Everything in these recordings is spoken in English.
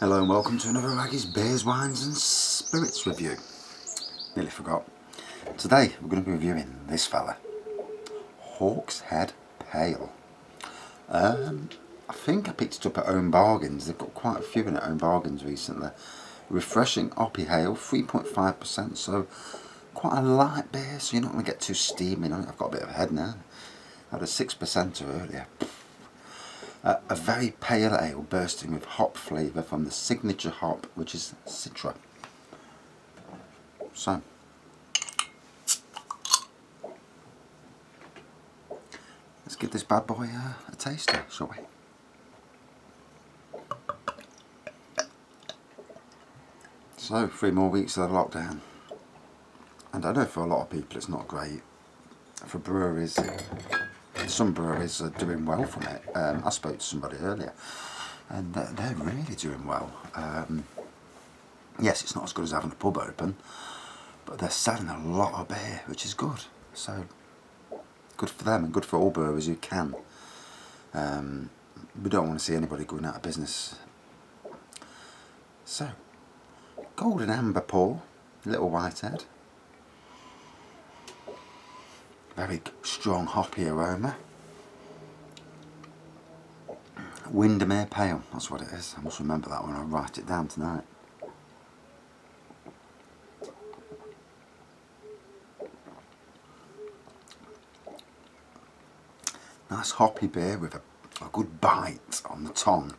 Hello and welcome to another Raggy's Beers, Wines and Spirits review. Nearly forgot. Today we're going to be reviewing this fella, Hawkshead Pale. I think I picked it up at Own Bargains. They've got quite a few in at Own Bargains recently. Refreshing hoppy ale, 3.5%, so quite a light beer, so you're not going to get too steaming on it. I've got a bit of a head now. I had a 6% earlier. A very pale ale bursting with hop flavour from the signature hop, which is Citra. So, let's give this bad boy a taster, shall we? So, 3 more weeks of the lockdown. And I know for a lot of people it's not great. For breweries, some breweries are doing well from it. I spoke to somebody earlier and they're really doing well. Yes, it's not as good as having a pub open, but they're selling a lot of beer, which is good. So, good for them and good for all brewers who can. We don't want to see anybody going out of business. So, golden amber pour, little whitehead. Very strong hoppy aroma. Windermere Pale, that's what it is. I must remember that when I write it down tonight. Nice hoppy beer with a good bite on the tongue.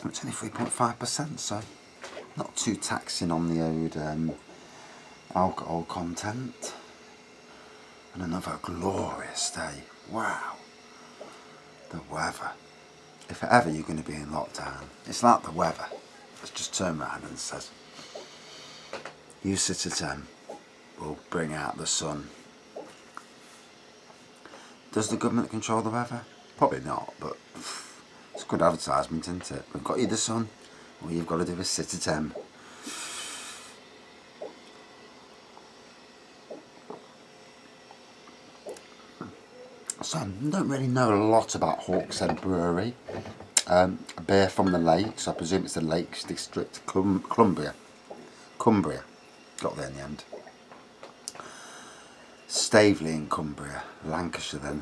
It's only 3.5%, so not too taxing on the old alcohol content. And another glorious day. Wow. The weather. If ever you're going to be in lockdown, it's like the weather. Let's just turn around and says, you sit at 10, we'll bring out the sun. Does the government control the weather? Probably not, but it's good advertisement, isn't it? We've got you the sun, all you've got to do is sit at 10. So I don't really know a lot about Hawkshead Brewery. A beer from the Lakes, I presume it's the Lakes District, Cumbria. Got there in the end. Staveley in Cumbria, Lancashire then.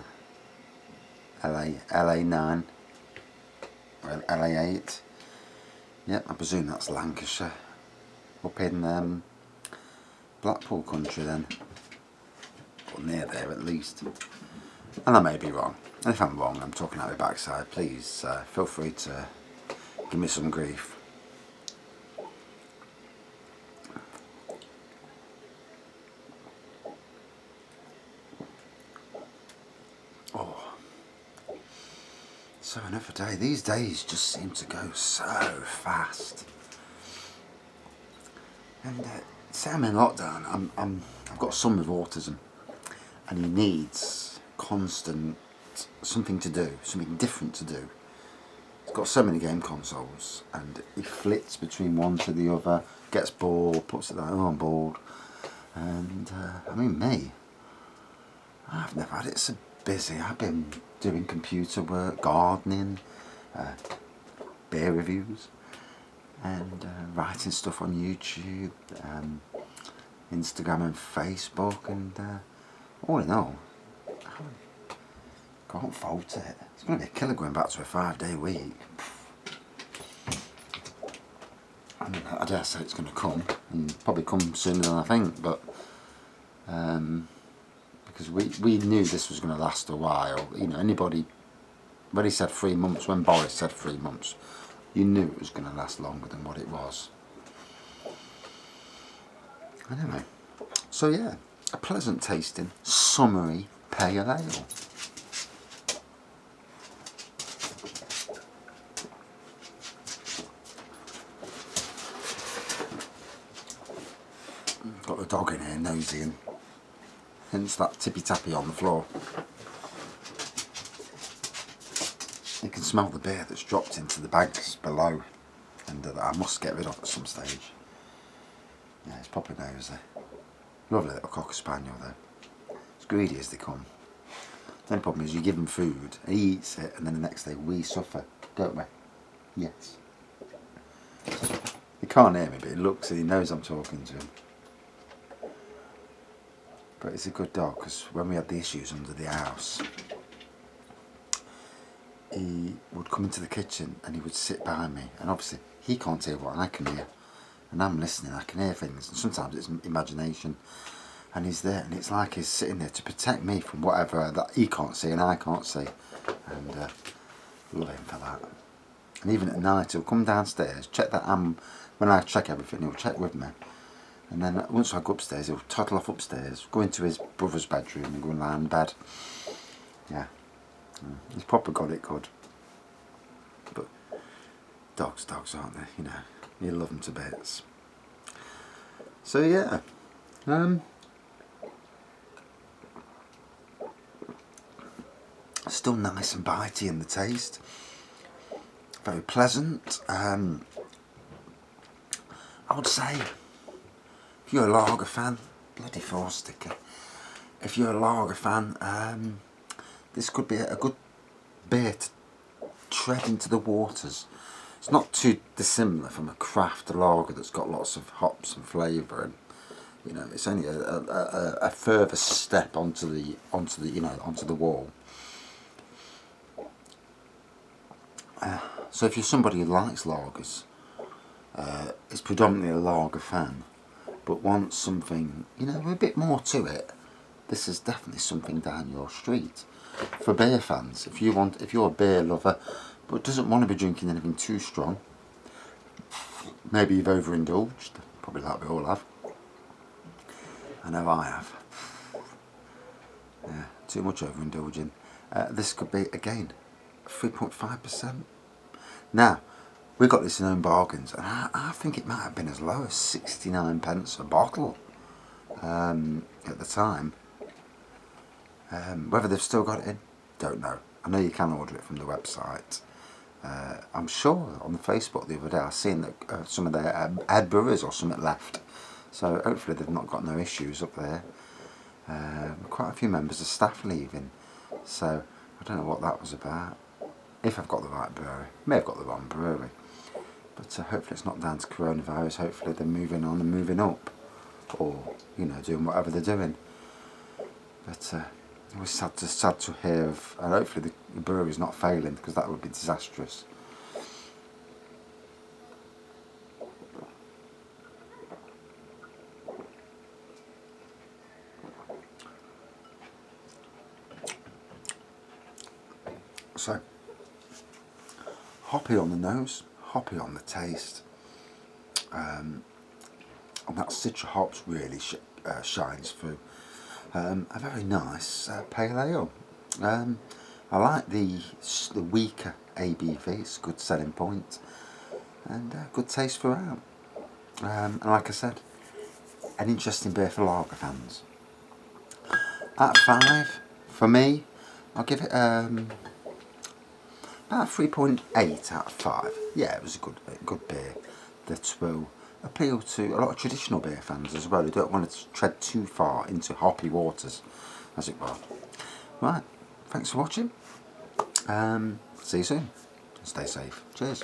LA9, or LA8. Yep, I presume that's Lancashire. Up in Blackpool country then. Or near there at least. And I may be wrong. And if I'm wrong, I'm talking out my backside, please feel free to give me some grief. Oh. So another day. These days just seem to go so fast. And say I'm in lockdown, I've got a son with autism. And he needs constant something to do, something different to do. He's got so many game consoles and he flits between one to the other, gets bored, puts it down, oh I'm bored. And I mean me, I've never had it so busy. I've been doing computer work, gardening, beer reviews and writing stuff on YouTube, Instagram and Facebook, and all in all, I can't fault it. It's going to be a killer going back to a 5-day week. I mean, I dare say it's going to come, and probably come sooner than I think, but because we knew this was going to last a while. You know, anybody, when he said 3 months, when Boris said 3 months, you knew it was going to last longer than what it was. Anyway, so yeah, a pleasant tasting, summery pale ale. Got the dog in here nosying, hence that tippy tappy on the floor. You can smell the beer that's dropped into the bags below, and that I must get rid of at some stage. Yeah, it's proper nosy. Lovely little cocker spaniel though. As greedy as they come. The only problem is you give him food, he eats it, and then the next day we suffer, don't we? Yes. He can't hear me, but he looks and he knows I'm talking to him. But he's a good dog, because when we had the issues under the house, he would come into the kitchen and he would sit by me, and obviously he can't hear what I can hear, and I'm listening, I can hear things, and sometimes it's imagination, and he's there, and it's like he's sitting there to protect me from whatever that he can't see and I can't see, and love him for that. And even at night he'll come downstairs, check that when I check everything, he'll check with me, and then once I go upstairs he'll toddle off upstairs, go into his brother's bedroom and go and lie in bed. Yeah, he's probably got it good. But dogs aren't they, you know, you love them to bits. So yeah, still nice and bitey in the taste, very pleasant. I would say, if you're a lager fan, bloody 4-sticker, if you're a lager fan, this could be a good beer to tread into the waters. It's not too dissimilar from a craft lager that's got lots of hops and flavour, and you know, it's only a further step onto the wall. So if you're somebody who likes lagers, is predominantly a lager fan, but wants something, you know, a bit more to it, this is definitely something down your street. For beer fans, if you're a beer lover but doesn't want to be drinking anything too strong, maybe you've overindulged, probably like we all have. I know I have. Yeah, too much overindulging. This could be, again, 3.5%. Now, we got this in Own Bargains, and I think it might have been as low as 69 pence a bottle at the time. Whether they've still got it in, don't know. I know you can order it from the website. I'm sure on the Facebook the other day I seen that some of their head brewers or something left. So hopefully they've not got no issues up there. Quite a few members of staff leaving. So I don't know what that was about. If I've got the right brewery. May have got the wrong brewery. But hopefully it's not down to coronavirus. Hopefully they're moving on and moving up. Or, you know, doing whatever they're doing. But it was sad to hear of, and hopefully the brewery's not failing, because that would be disastrous. So, hoppy on the nose, hoppy on the taste, and that citra hops really shines through. A very nice pale ale. I like the weaker ABV, it's a good selling point, and good taste throughout. And like I said, an interesting beer for lager fans. Out of 5, for me, I'll give it about 3.8 out of 5. Yeah, it was a good beer that will appeal to a lot of traditional beer fans as well, who don't want to tread too far into hoppy waters, as it were. Right, thanks for watching. See you soon. Stay safe. Cheers.